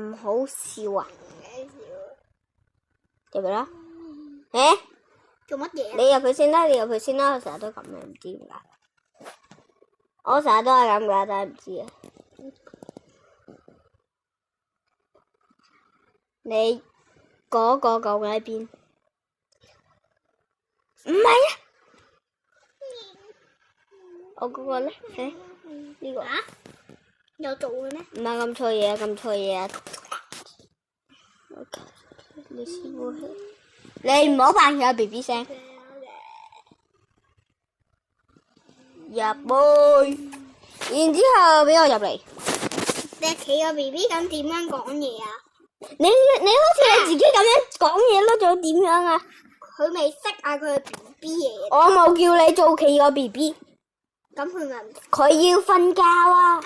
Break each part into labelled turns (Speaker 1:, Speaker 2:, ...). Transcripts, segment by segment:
Speaker 1: 唔好笑啊！入去啦。誒，
Speaker 2: 做乜嘢？
Speaker 1: 你入去先啦，你入去先啦。我成日都咁嘅，唔知點解。我成日都係咁㗎，但係唔知啊。你嗰個究竟喺邊？唔係啊！我嗰個咧，呢個
Speaker 2: 啊？有做嘅咩？
Speaker 1: 唔係咁錯嘢啊！咁錯嘢啊！你師傅，你唔好扮佢有 BB 聲。入去，然之後俾我入嚟。
Speaker 2: 你企個 BB 咁點樣講嘢啊？
Speaker 1: 你好似你自己咁樣講嘢咯，仲點樣啊？
Speaker 2: 佢未識啊，佢係 BB 嚟嘅。
Speaker 1: 我冇叫你做企個 BB。
Speaker 2: 咁佢咪
Speaker 1: 佢要瞓覺啊！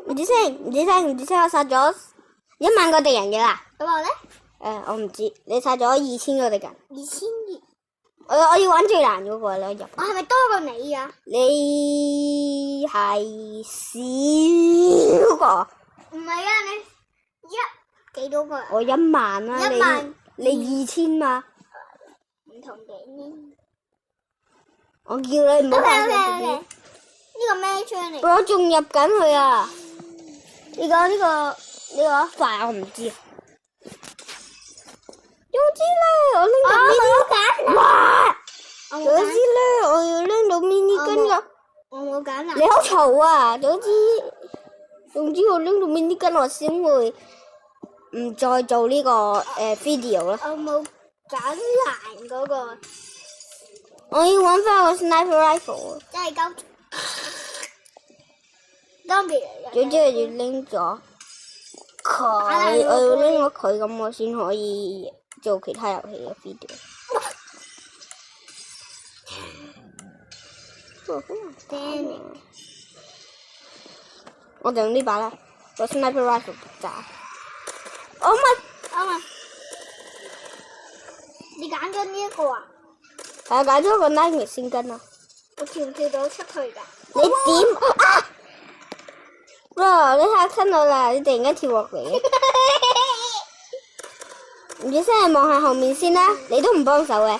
Speaker 1: 唔知聲，我殺咗1萬個敵人嘅啦。
Speaker 2: 咁我咧？
Speaker 1: 我唔知，你殺咗2000個敵人。
Speaker 2: 2200。
Speaker 1: 我要玩最難嗰個啦，入。
Speaker 2: 我係咪多過你啊？
Speaker 1: 你係少個。
Speaker 2: 唔係啊，你幾多個啊？
Speaker 1: 我1萬啦，
Speaker 2: 10000
Speaker 1: 你2000嘛？
Speaker 2: 唔同嘅。
Speaker 1: 我叫你唔好玩
Speaker 2: 呢個咩槍嚟？
Speaker 1: 我仲入緊去啊！呢個快我唔知。總之咧，我拎到mini。哇！總之咧，我要拎到 mini 根噶。
Speaker 2: 我冇揀啊！
Speaker 1: 你好嘈啊！總之我拎到 mini 根，我先會唔再做呢個video 啦。
Speaker 2: 我冇揀難嗰個。
Speaker 1: 我要揾翻個 sniper rifle。
Speaker 2: 真係夠。當別
Speaker 1: 總之我要拎咗佢，我要拎咗佢，咁我先可以做其他遊戲嘅 video。我就用呢把啦，個 sniper rifle 炸。我咪，
Speaker 2: 你揀咗呢一個啊？
Speaker 1: 係啊，揀咗個 nine 先跟啊。
Speaker 2: 我跳唔跳到出去㗎？
Speaker 1: 你點啊？哇！你嚇親我啦！你突然間跳落嚟，唔知先望下後面先啦。你都唔幫手嘅。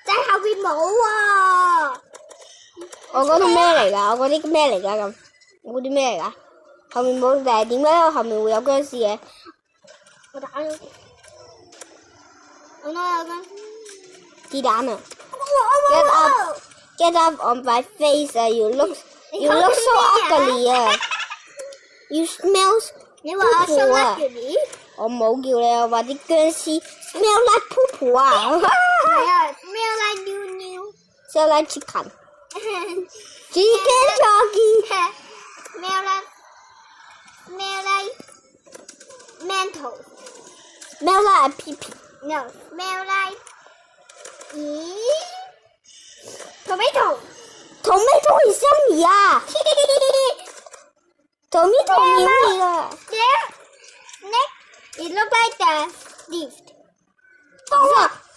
Speaker 2: 就係後邊冇啊！
Speaker 1: 我嗰度咩嚟㗎？我嗰啲咩嚟㗎咁？我嗰啲咩嚟㗎？後面冇，但係點解我後面會有僵屍嘅？
Speaker 2: 我打咗。我攞有僵屍。
Speaker 1: 子彈啊 ！Get up on my face 啊！You look so ugly 啊！You smell
Speaker 2: 你話我 so ugly？
Speaker 1: 我冇叫你啊，話啲僵屍 smell like 噗噗啊！
Speaker 2: 係啊 ，smell like new
Speaker 1: new。smell like chicken。chicken jockey。smell
Speaker 2: like mental。smell
Speaker 1: like a 屁屁。
Speaker 2: No, smell like tomato。tomato
Speaker 1: 係香米啊！tomato 苗嚟㗎。
Speaker 2: Next, it look like the lift。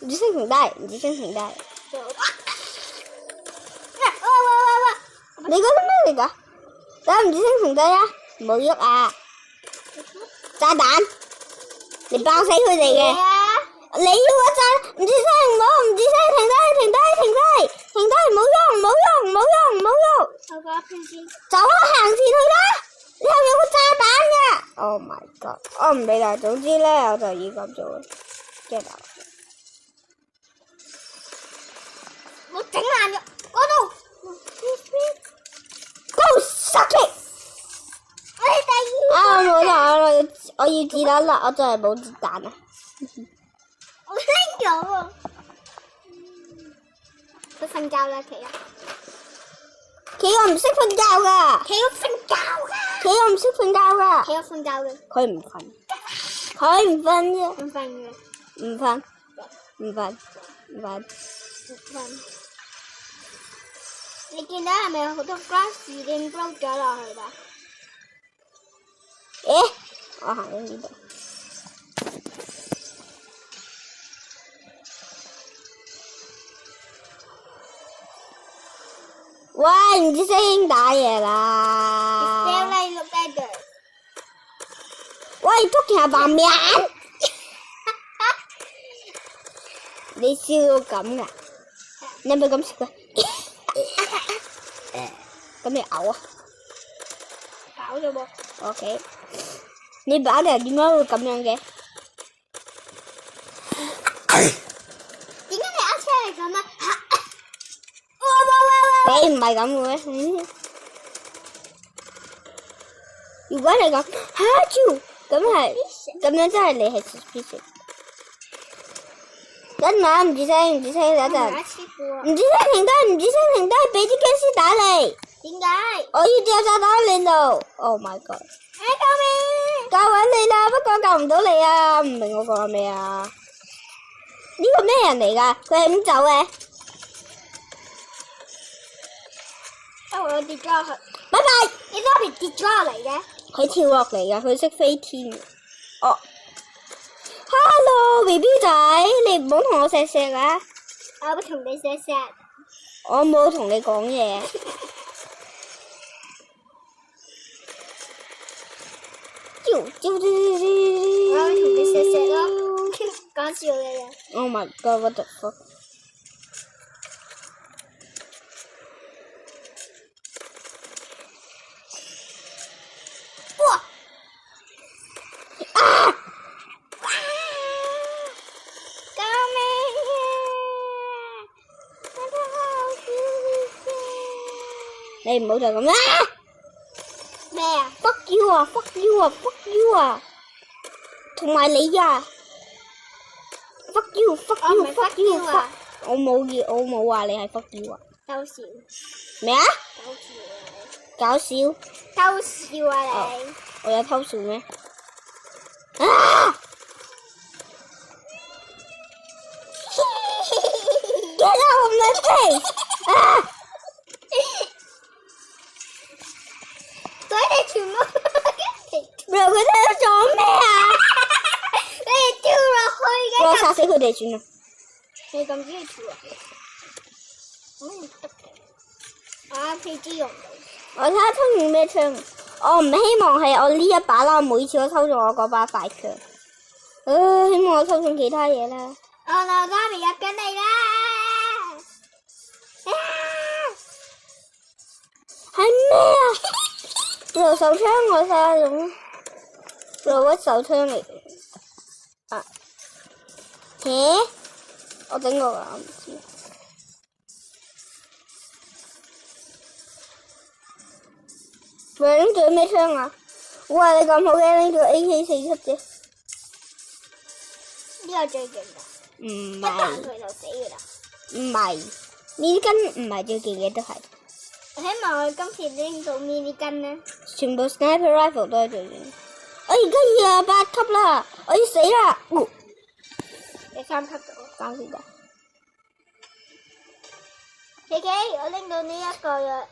Speaker 1: 唔知升停低，唔知升停低。你嗰啲咩嚟㗎？等唔知升停低啊！唔好喐啊！炸彈，你爆死佢哋嘅。你要我炸，唔知升唔好，唔知升停低，唔好喐。
Speaker 2: 我個片先。
Speaker 1: 走啦，行前去啦！你後面有個炸彈嘅。Oh my god！ 我唔理啦，總之咧我就要咁做啦。get out！
Speaker 2: 我整爛咗嗰度。
Speaker 1: Go suck it！
Speaker 2: 我係第二。
Speaker 1: 啊！冇彈，我要子彈啦！我真係冇子彈啊！
Speaker 2: 我拎咗喎。佢瞓覺啦，企啊！
Speaker 1: 企鵝唔識瞓覺㗎。
Speaker 2: 企鵝瞓覺㗎。
Speaker 1: 企鵝唔識瞓覺㗎。
Speaker 2: 企鵝瞓覺嘅。
Speaker 1: 佢唔瞓。佢唔瞓啫。
Speaker 2: 唔瞓嘅。
Speaker 1: 唔瞓。唔瞓。唔瞓。
Speaker 2: 你見到係咪有好多 grass 已經 blow 咗落去㗎？
Speaker 1: 誒，我行緊呢度。喂，唔知聲兄打嘢啦。
Speaker 2: 掉你落低度。
Speaker 1: 喂，捉下白面。你笑到咁噶？你係咪咁笑噶？咁你嘔啊？
Speaker 2: 搞咗噃。
Speaker 1: OK，你把人點解會咁樣嘅？
Speaker 2: 點解你噏出嚟咁啊？
Speaker 1: 你唔係咁嘅咩？如果你講嚇住，咁樣真係你係 suspicious。等陣唔吱聲，等陣。唔吱聲停低，唔吱聲停低，俾啲僵屍打你。
Speaker 2: 點解？
Speaker 1: 我要掉炸彈喺你度。Oh my god！
Speaker 2: 救命！
Speaker 1: 救緊你啦，不過救唔到你啊！唔明我講咩啊？呢個咩人嚟㗎？佢係咁走嘅。
Speaker 2: 我跌咗落去。
Speaker 1: 拜拜。
Speaker 2: 你嗰邊跌咗落嚟嘅？
Speaker 1: 佢跳落嚟㗎，佢識飛天。哦。Hello BB 仔，你唔好同我錫錫啊！
Speaker 2: 我會同你錫錫。
Speaker 1: 我冇同你講嘢。
Speaker 2: 我會同你錫錫咯，講笑嘅嘢。
Speaker 1: Oh my god! What the fuck?
Speaker 2: 哇！
Speaker 1: 啊！
Speaker 2: 救命啊！
Speaker 1: 你唔好再咁啦！
Speaker 2: 咩啊
Speaker 1: ？Fuck you 啊 ！Fuck you 啊 ！Fuck you 啊！同埋你啊 ！Fuck you！Fuck you！Fuck you！我冇話你係 fuck you 啊！
Speaker 2: 偷笑。
Speaker 1: 咩啊？
Speaker 2: 搞笑。
Speaker 1: 搞笑！
Speaker 2: 偷笑啊你！
Speaker 1: 我有偷笑咩？啊！Get out of my face！ 啊！
Speaker 2: 所以你全部
Speaker 1: 佢哋喺度做咩啊？
Speaker 2: 你哋跳落去嘅。
Speaker 1: 我殺死佢哋算啦。
Speaker 2: 你咁中意跳落去？唔得嘅。RPG 用到。
Speaker 1: 我睇下抽中咩槍？我唔希望係我呢一把啦，每次都抽中我嗰把快槍。希望我抽中其他嘢啦。
Speaker 2: 我老媽咪入緊嚟啦！
Speaker 1: 係咩啊？用手槍我睇下用，用屈手槍嚟。啊？咦？我整過㗎，我唔知。喂，拎住咩槍啊？哇！你咁好嘅，拎住 AK47啫。
Speaker 2: 呢個最勁㗎。
Speaker 1: 唔
Speaker 2: 一彈
Speaker 1: 係，
Speaker 2: 佢就死㗎啦。
Speaker 1: 唔係，呢根唔係最勁嘅都係。
Speaker 2: 我希望我今次拎到呢啲根呢。
Speaker 1: 全部 sniper rifle 都係最勁。我而家28級啦，我要死啦！
Speaker 2: 你3級到。
Speaker 1: 搞事㗎。
Speaker 2: 琪琪，我拎到呢一個啦。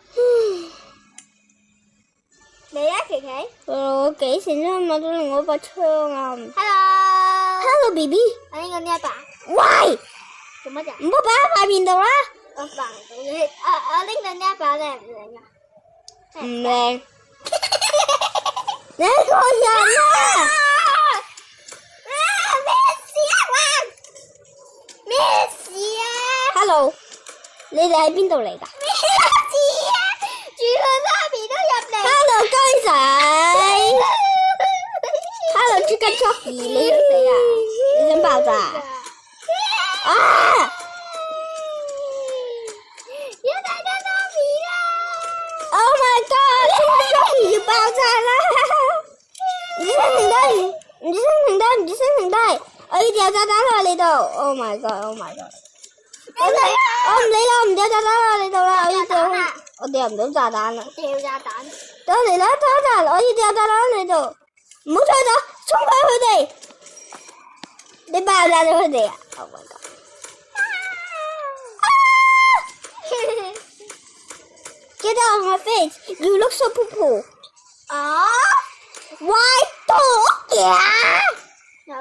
Speaker 2: 你啊，琪琪
Speaker 1: 我幾錢啫？買咗另外一把槍啊
Speaker 2: ？Hello。
Speaker 1: ！Hello BB。
Speaker 2: 我拎到呢一把。
Speaker 1: 喂！
Speaker 2: 做乜啫？
Speaker 1: 唔好擺喺塊面度啦。
Speaker 2: 我扮到你。我拎到呢一把靚唔靚啊？
Speaker 1: 唔靚。你一個人啊！
Speaker 2: 咩事啊
Speaker 1: Hello， 你哋喺邊度嚟㗎？
Speaker 2: 咩事啊？住個媽咪都入嚟。
Speaker 1: Hello 雞仔。Hello 豬筋 Chocky， 你想死啊？你想爆炸啊？
Speaker 2: 要大家媽咪啦
Speaker 1: ！Oh my god！ 豬筋 Chocky 要爆炸啦！唔知聲停低，唔知聲停低，唔知聲停低，我要掉炸彈落你度。Oh my god！Oh my god！我唔理啦，我唔掉炸彈落你度啦，我要掉。我掉唔到炸彈啦。
Speaker 2: 掉炸彈。
Speaker 1: 等我嚟啦，等一陣，我要掉炸彈喺你度。唔好再走，衝開佢哋！你爆炸咗佢哋啊 ！Oh my god！ Get out of my face! You look so poo-poo.
Speaker 2: 啊
Speaker 1: Why dog 呀？
Speaker 2: 有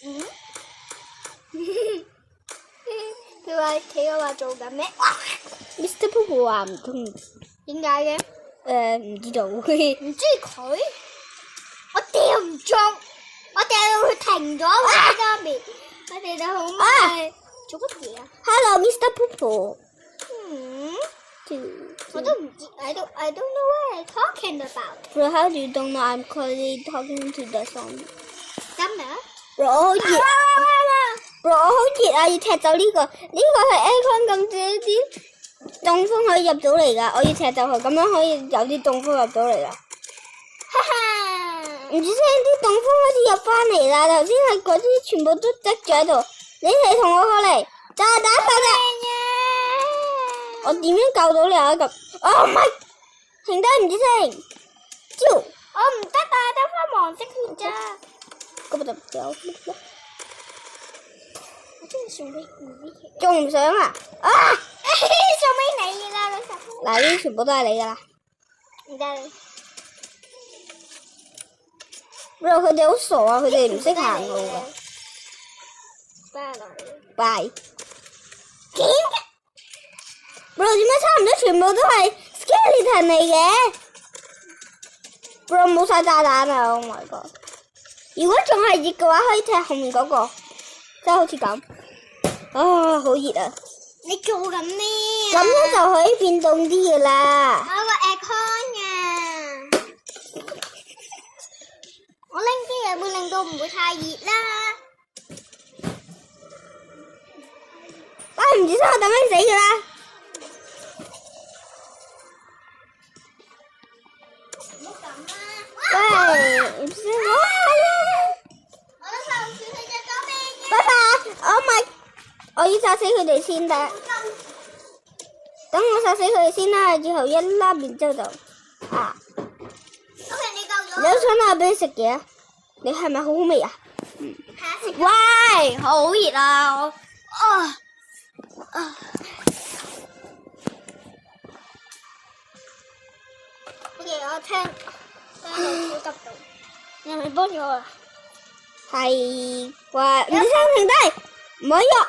Speaker 2: 嗯？佢佢話做緊咩
Speaker 1: ？Mr. Popo 話唔通，
Speaker 2: 點解嘅？
Speaker 1: 唔知道。
Speaker 2: 唔中意佢，我掉唔中，我掉到佢停咗喺嗰邊，我哋就好快做乜嘢啊
Speaker 1: Hello, Mr. Popo。
Speaker 2: 我都唔知 I don't know what I'm talking about。
Speaker 1: Bro, how do you don't know I'm currently talking to the zombie？
Speaker 2: 真咩
Speaker 1: Bro， 我好熱。Bro， 我好熱啊！要踢走呢個，呢個係 aircon 咁啲凍風可以入到嚟㗎，我要踢走佢，咁樣可以有啲凍風入到嚟啦。
Speaker 2: 哈哈，
Speaker 1: 唔知聲啲凍風開始入翻嚟啦，頭先係嗰啲全部都積咗喺度。你哋同我過嚟，炸彈爆炸！我點樣救到你啊？咁，Oh my！ 停低唔知聲，招！
Speaker 2: 我唔得啊，得翻黃色血咋。
Speaker 1: 咁就走。
Speaker 2: 我真係送俾你，
Speaker 1: 仲唔想啊？啊！
Speaker 2: 送俾你啦，老實。
Speaker 1: 嗱，呢啲全部都係你㗎啦。
Speaker 2: 唔得。
Speaker 1: 不過佢哋好傻啊，佢哋唔識行路㗎。拜。
Speaker 2: 點？
Speaker 1: 不過點解差唔多全部都係 skeleton 嚟嘅？不過冇晒炸彈啊 ！Oh my god！ 如果仲係熱嘅話，可以踢後面嗰個，即係好似咁。啊，好熱啊！
Speaker 2: 你做緊咩啊？
Speaker 1: 咁樣就可以變凍啲㗎啦。
Speaker 2: 我個 aircon 啊！我拎啲嘢會令到唔會太熱啦。
Speaker 1: 喂，唔知我等緊死㗎啦！
Speaker 2: 唔好咁啦！
Speaker 1: 喂，唔知我
Speaker 2: 我都受唔住佢隻手臂嘅。
Speaker 1: 拜拜！Oh my！ 我要殺死佢哋先得。等我殺死佢哋先啦，之後一粒，然之後就啊！
Speaker 2: OK， 你夠咗。
Speaker 1: 你好想我俾你食嘢？你係咪好好味啊？
Speaker 2: 喂，好熱啊！我OK， 我聽到超急到，你係咪幫咗我啊？
Speaker 1: 係，喂，唔知停低，唔可以喐。